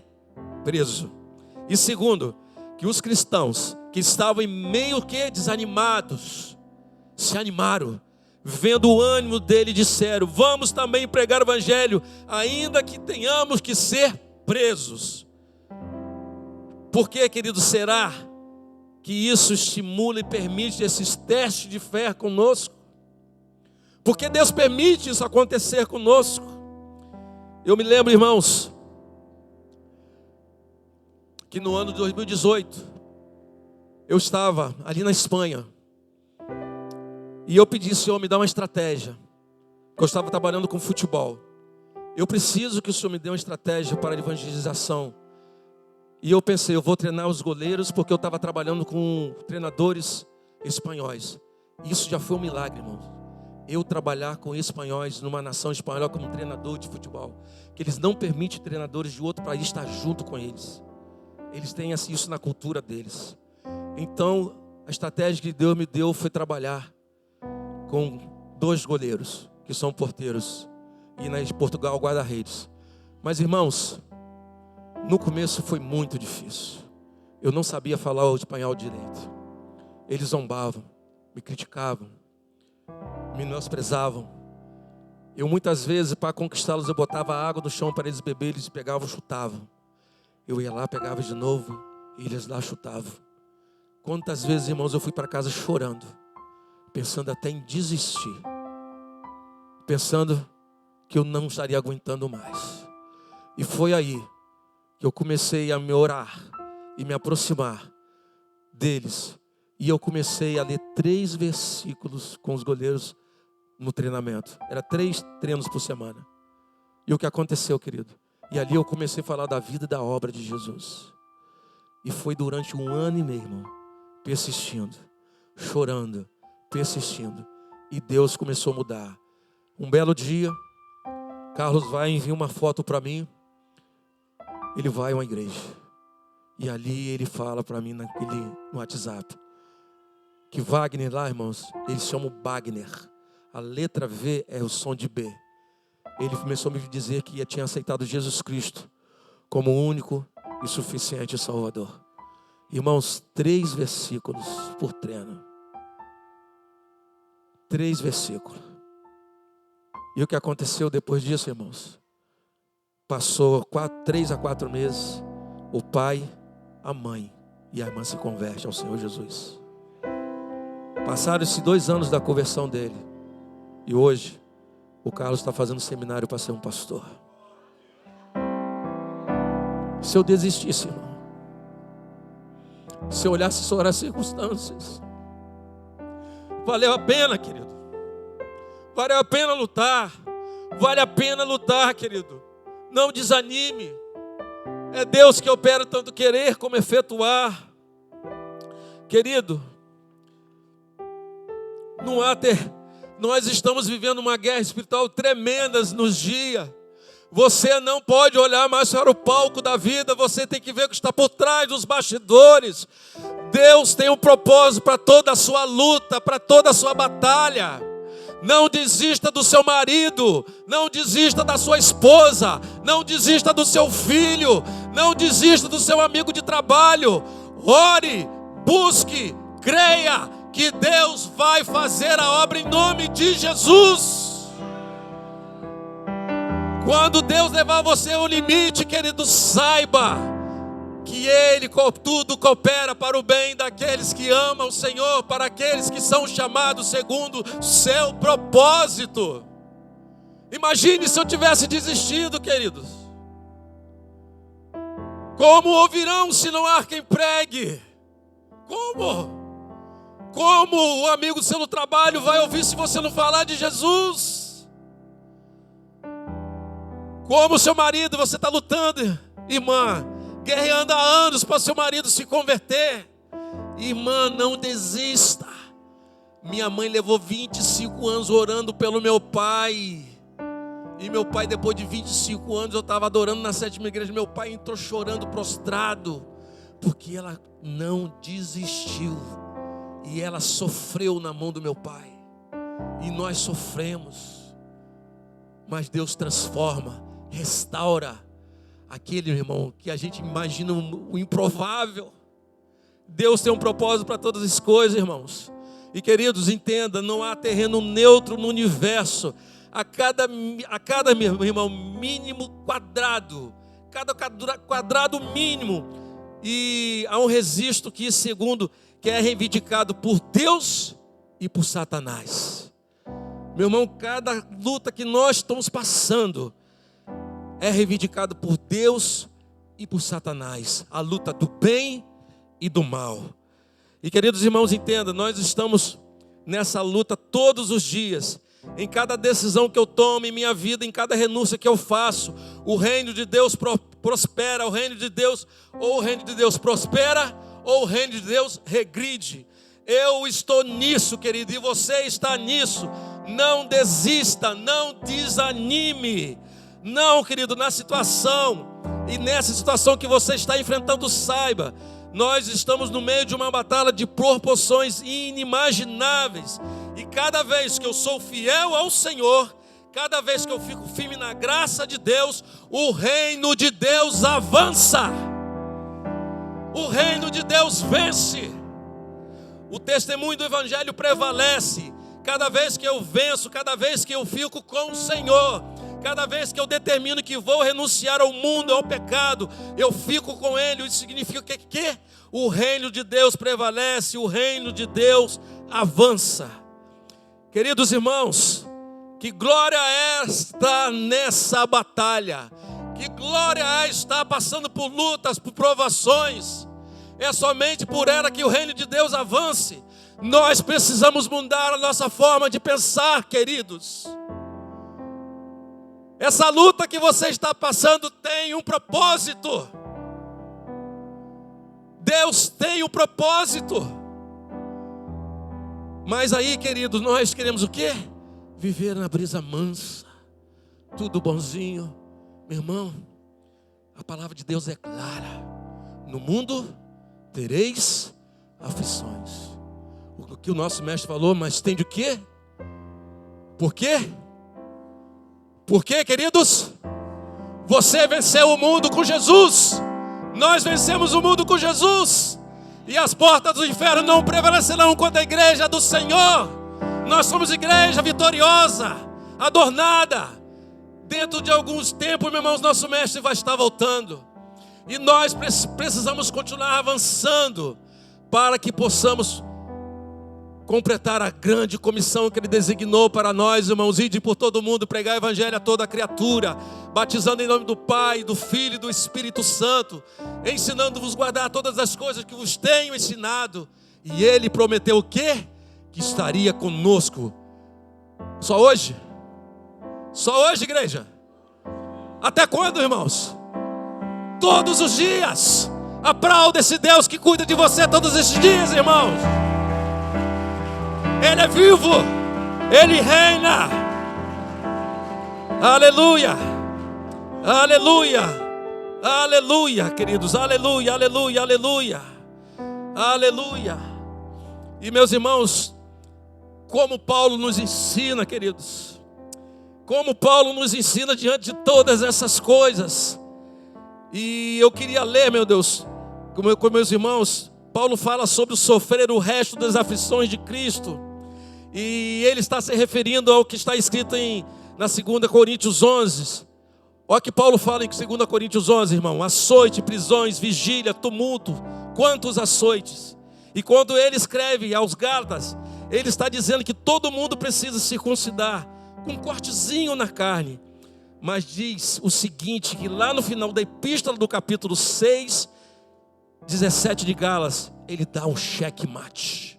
Preso. E segundo, que os cristãos que estavam em meio que desanimados, se animaram, vendo o ânimo dele, disseram: vamos também pregar o Evangelho, ainda que tenhamos que ser presos. Por que, querido, será que isso estimula e permite esses testes de fé conosco? Por que Deus permite isso acontecer conosco? Eu me lembro, irmãos, que no ano de 2018, eu estava ali na Espanha, e eu pedi: Senhor, me dá uma estratégia, porque eu estava trabalhando com futebol. Eu preciso que o Senhor me dê uma estratégia para a evangelização. E eu pensei, eu vou treinar os goleiros, porque eu estava trabalhando com treinadores espanhóis. Isso já foi um milagre, irmão. Eu trabalhar com espanhóis numa nação espanhola como treinador de futebol, que eles não permitem treinadores de outro país estar junto com eles. Eles têm assim, isso na cultura deles. Então, a estratégia que Deus me deu foi trabalhar com 2 goleiros, que são porteiros, e na Portugal guarda-redes. Mas irmãos, no começo foi muito difícil. Eu não sabia falar o espanhol direito. Eles zombavam, me criticavam, me menosprezavam. Eu muitas vezes, para conquistá-los, eu botava água no chão para eles beberem, eles pegavam e chutavam. Eu ia lá, pegava de novo, e eles lá chutavam. Quantas vezes, irmãos, eu fui para casa chorando, pensando até em desistir, pensando que eu não estaria aguentando mais. E foi aí que eu comecei a me orar e me aproximar deles. E eu comecei a ler 3 versículos com os goleiros no treinamento. Era 3 treinos por semana. E o que aconteceu, querido? E ali eu comecei a falar da vida e da obra de Jesus. E foi durante 1 ano e meio, irmão, persistindo, chorando, persistindo. E Deus começou a mudar. Um belo dia, Carlos vai e envia uma foto para mim. Ele vai a uma igreja. E ali ele fala para mim no WhatsApp que Wagner lá, irmãos, eles chamam Wagner. A letra V é o som de B. Ele começou a me dizer que tinha aceitado Jesus Cristo como o único e suficiente Salvador. Irmãos, 3 versículos por treino. 3 versículos. E o que aconteceu depois disso, irmãos? Passou 3 a 4 meses, o pai, a mãe e a irmã se convertem ao Senhor Jesus. Passaram esses 2 anos da conversão dele. E hoje, o Carlos está fazendo seminário para ser um pastor. Se eu desistisse, irmão, se eu olhasse só as circunstâncias, valeu a pena, querido. Valeu a pena lutar. Vale a pena lutar, querido. Não desanime. É Deus que opera tanto querer como efetuar. Querido, nós estamos vivendo uma guerra espiritual tremenda nos dias. Você não pode olhar mais para o palco da vida. Você tem que ver o que está por trás dos bastidores. Deus tem um propósito para toda a sua luta, para toda a sua batalha. Não desista do seu marido, não desista da sua esposa, não desista do seu filho, não desista do seu amigo de trabalho. Ore, busque, creia que Deus vai fazer a obra em nome de Jesus. Quando Deus levar você ao limite, querido, saiba que Ele tudo coopera para o bem daqueles que amam o Senhor, para aqueles que são chamados segundo seu propósito. Imagine se eu tivesse desistido, queridos. Como ouvirão se não há quem pregue? Como o amigo do seu trabalho vai ouvir se você não falar de Jesus? Como o seu marido, você está lutando, irmã, guerreando há anos para seu marido se converter. Irmã, não desista. Minha mãe levou 25 anos orando pelo meu pai. E meu pai, depois de 25 anos, eu estava adorando na 7ª igreja. Meu pai entrou chorando, prostrado, porque ela não desistiu. E ela sofreu na mão do meu pai. E nós sofremos. Mas Deus transforma, restaura aquele, irmão, que a gente imagina o improvável. Deus tem um propósito para todas as coisas, irmãos. E queridos, entenda, não há terreno neutro no universo. A cada meu irmão, mínimo quadrado, cada quadrado mínimo, e há um registro que, segundo, que é reivindicado por Deus e por Satanás. Meu irmão, cada luta que nós estamos passando é reivindicado por Deus e por Satanás. A luta do bem e do mal. E queridos irmãos, entenda, nós estamos nessa luta todos os dias. Em cada decisão que eu tomo em minha vida, em cada renúncia que eu faço, o reino de Deus prospera, o reino de Deus, ou o reino de Deus prospera, ou o reino de Deus regride. Eu estou nisso, querido, e você está nisso. Não desista, não desanime. Não, querido, na situação, e nessa situação que você está enfrentando, saiba, nós estamos no meio de uma batalha de proporções inimagináveis. E cada vez que eu sou fiel ao Senhor, cada vez que eu fico firme na graça de Deus, o reino de Deus avança. O reino de Deus vence. O testemunho do Evangelho prevalece. Cada vez que eu venço, cada vez que eu fico com o Senhor, cada vez que eu determino que vou renunciar ao mundo, ao pecado, eu fico com Ele. Isso significa que o reino de Deus prevalece, o reino de Deus avança. Queridos irmãos, que glória é estar nessa batalha. Que glória é estar passando por lutas, por provações. É somente por ela que o reino de Deus avance. Nós precisamos mudar a nossa forma de pensar, queridos. Essa luta que você está passando tem um propósito. Deus tem um propósito. Mas aí, queridos, nós queremos o quê? Viver na brisa mansa, tudo bonzinho. Meu irmão, a palavra de Deus é clara. No mundo tereis aflições. O que o nosso mestre falou, mas tem de quê? Por quê? Por quê, queridos? Você venceu o mundo com Jesus. Nós vencemos o mundo com Jesus. E as portas do inferno não prevalecerão contra a igreja do Senhor. Nós somos igreja vitoriosa, adornada. Dentro de alguns tempos, meus irmãos, nosso mestre vai estar voltando. E nós precisamos continuar avançando para que possamos completar a grande comissão que Ele designou para nós, irmãos. Ide por todo mundo, pregar o Evangelho a toda criatura, batizando em nome do Pai, do Filho e do Espírito Santo, ensinando-vos a guardar todas as coisas que vos tenho ensinado. E Ele prometeu o quê? Que estaria conosco. Só hoje? Só hoje, igreja? Até quando, irmãos? Todos os dias. Aplauda esse Deus que cuida de você todos esses dias, irmãos. Ele é vivo, Ele reina. Aleluia, aleluia, aleluia, queridos, aleluia, aleluia, aleluia, aleluia. E meus irmãos, como Paulo nos ensina, queridos, como Paulo nos ensina diante de todas essas coisas. E eu queria ler, meu Deus, com meus irmãos. Paulo fala sobre o sofrer o resto das aflições de Cristo. E ele está se referindo ao que está escrito na 2 Coríntios 11. Olha que Paulo fala em 2 Coríntios 11, irmão. Açoite, prisões, vigília, tumulto. Quantos açoites. E quando ele escreve aos Gálatas, ele está dizendo que todo mundo precisa circuncidar, com um cortezinho na carne. Mas diz o seguinte, que lá no final da epístola do capítulo 6, 17 de Gálatas, ele dá um checkmate.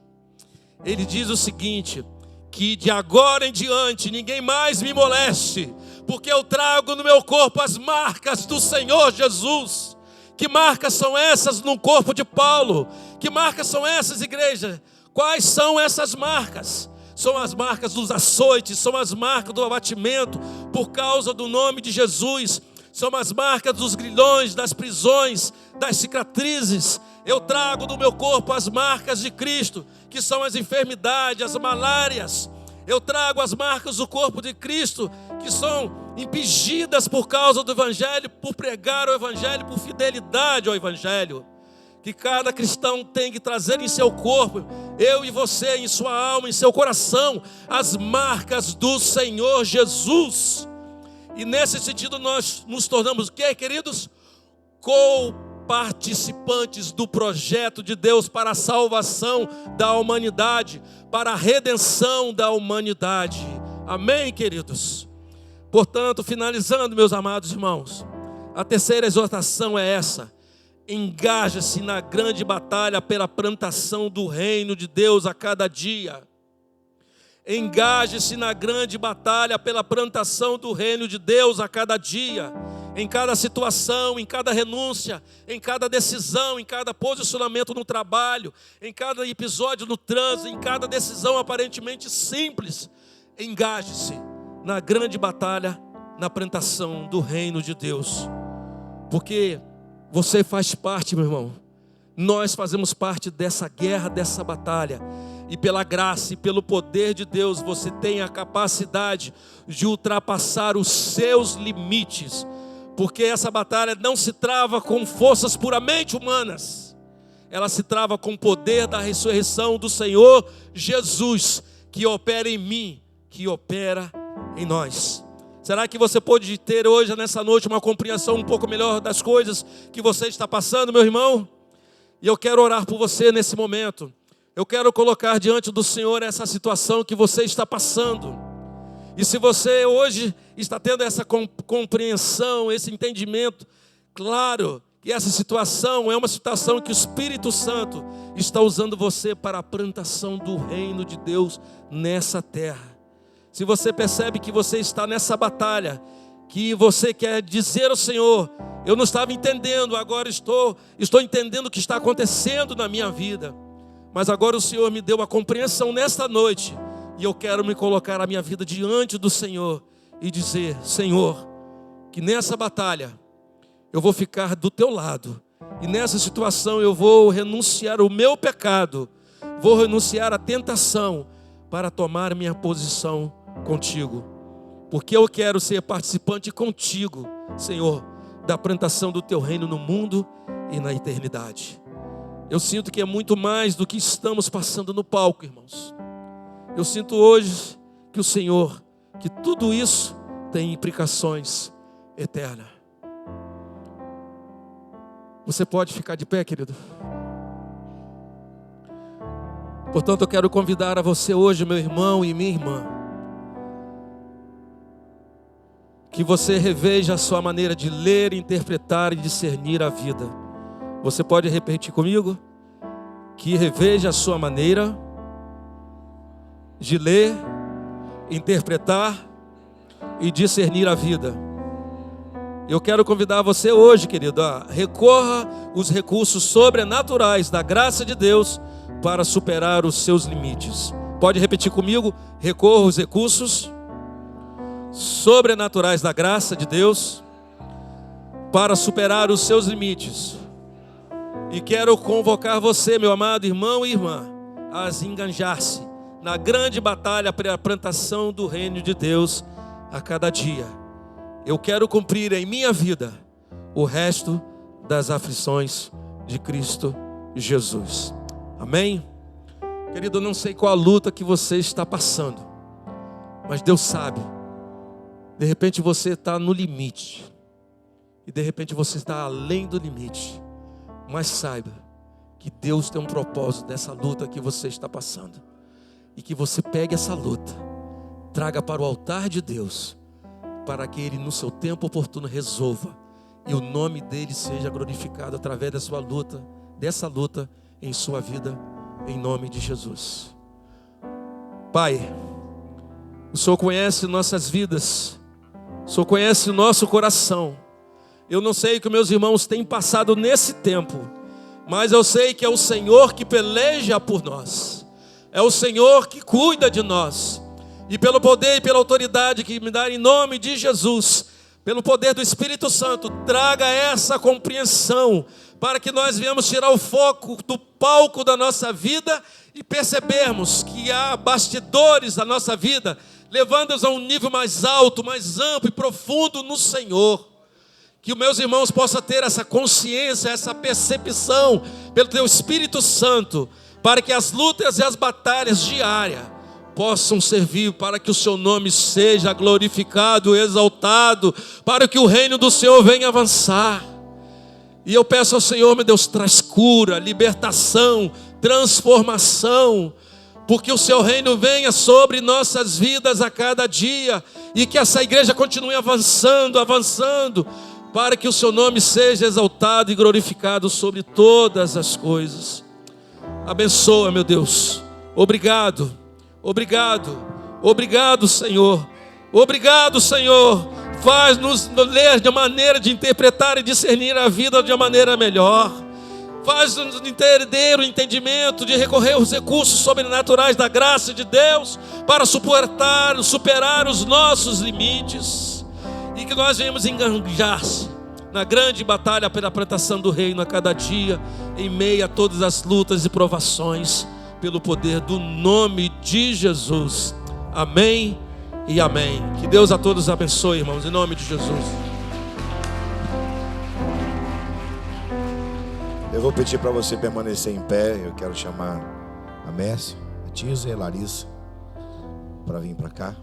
Ele diz o seguinte, que de agora em diante ninguém mais me moleste, porque eu trago no meu corpo as marcas do Senhor Jesus. Que marcas são essas no corpo de Paulo? Que marcas são essas, igreja? Quais são essas marcas? São as marcas dos açoites, são as marcas do abatimento por causa do nome de Jesus. São as marcas dos grilhões, das prisões, das cicatrizes. Eu trago no meu corpo as marcas de Cristo, que são as enfermidades, as malárias. Eu trago as marcas do corpo de Cristo, que são impingidas por causa do Evangelho, por pregar o Evangelho, por fidelidade ao Evangelho. Que cada cristão tem que trazer em seu corpo, eu e você, em sua alma, em seu coração, as marcas do Senhor Jesus. E nesse sentido nós nos tornamos o quê, queridos? Co-participantes do projeto de Deus para a salvação da humanidade, para a redenção da humanidade. Amém, queridos? Portanto, finalizando, meus amados irmãos, a terceira exortação é essa: engaja-se na grande batalha pela plantação do reino de Deus a cada dia. Engaje-se na grande batalha pela plantação do reino de Deus a cada dia. Em cada situação, em cada renúncia, em cada decisão, em cada posicionamento no trabalho, em cada episódio no trânsito, em cada decisão aparentemente simples. Engaje-se na grande batalha, na plantação do reino de Deus. Porque você faz parte, meu irmão. Nós fazemos parte dessa guerra, dessa batalha. e pela graça e pelo poder de Deus, você tem a capacidade de ultrapassar os seus limites, porque essa batalha não se trava com forças puramente humanas, ela se trava com o poder da ressurreição do Senhor Jesus, que opera em mim, que opera em nós. Será que você pode ter hoje, nessa noite, uma compreensão um pouco melhor das coisas que você está passando, meu irmão? E eu quero orar por você nesse momento. Eu quero colocar diante do Senhor essa situação que você está passando. E se você hoje está tendo essa compreensão, esse entendimento, claro que essa situação é uma situação que o Espírito Santo está usando você para a plantação do reino de Deus nessa terra. Se você percebe que você está nessa batalha, que você quer dizer ao Senhor: eu não estava entendendo, agora estou entendendo o que está acontecendo na minha vida, mas agora o Senhor me deu a compreensão nesta noite, e eu quero me colocar a minha vida diante do Senhor e dizer: Senhor, que nessa batalha eu vou ficar do teu lado, e nessa situação eu vou renunciar o meu pecado, vou renunciar à tentação para tomar minha posição contigo, porque eu quero ser participante contigo, Senhor, da plantação do teu reino no mundo e na eternidade. Eu sinto que é muito mais do que estamos passando no palco, irmãos. Eu sinto hoje que o Senhor, que tudo isso tem implicações eternas. Você pode ficar de pé, querido? Portanto, eu quero convidar a você hoje, meu irmão e minha irmã, que você reveja a sua maneira de ler, interpretar e discernir a vida. Você pode repetir comigo? Que reveja a sua maneira de ler, interpretar e discernir a vida. Eu quero convidar você hoje, querido, a recorra os recursos sobrenaturais da graça de Deus para superar os seus limites. Pode repetir comigo? Recorra os recursos sobrenaturais da graça de Deus para superar os seus limites. E quero convocar você, meu amado irmão e irmã, a engajar-se na grande batalha para a plantação do reino de Deus a cada dia. Eu quero cumprir em minha vida o resto das aflições de Cristo Jesus. Amém? Querido, eu não sei qual a luta que você está passando, mas Deus sabe. De repente você está no limite, e de repente você está além do limite, mas saiba que Deus tem um propósito dessa luta que você está passando, e que você pegue essa luta, traga para o altar de Deus, para que Ele no seu tempo oportuno resolva, e o nome dEle seja glorificado através da sua luta, dessa luta em sua vida, em nome de Jesus. Pai, o Senhor conhece nossas vidas, o Senhor conhece o nosso coração. Eu não sei o que meus irmãos têm passado nesse tempo, mas eu sei que é o Senhor que peleja por nós, é o Senhor que cuida de nós. E pelo poder e pela autoridade que me dá em nome de Jesus, pelo poder do Espírito Santo, traga essa compreensão, para que nós venhamos tirar o foco do palco da nossa vida e percebermos que há bastidores da nossa vida, levando-nos a um nível mais alto, mais amplo e profundo no Senhor. Que os meus irmãos possam ter essa consciência, essa percepção pelo Teu Espírito Santo, para que as lutas e as batalhas diárias possam servir para que o Seu nome seja glorificado, exaltado, para que o reino do Senhor venha avançar. E eu peço ao Senhor, meu Deus, traz cura, libertação, transformação, porque o Seu reino venha sobre nossas vidas a cada dia, e que essa igreja continue avançando, para que o Seu nome seja exaltado e glorificado sobre todas as coisas. Abençoa, meu Deus. Obrigado, Senhor. Obrigado, Senhor. Faz-nos ler de maneira de interpretar e discernir a vida de uma maneira melhor. Faz-nos entender o entendimento de recorrer aos recursos sobrenaturais da graça de Deus para superar os nossos limites. E que nós venhamos engajar-se na grande batalha pela plantação do reino a cada dia, em meio a todas as lutas e provações, pelo poder do nome de Jesus. Amém e amém. Que Deus a todos abençoe, irmãos, em nome de Jesus. Eu vou pedir para você permanecer em pé. Eu quero chamar a Mércia, a Tiza e a Larissa para vir para cá.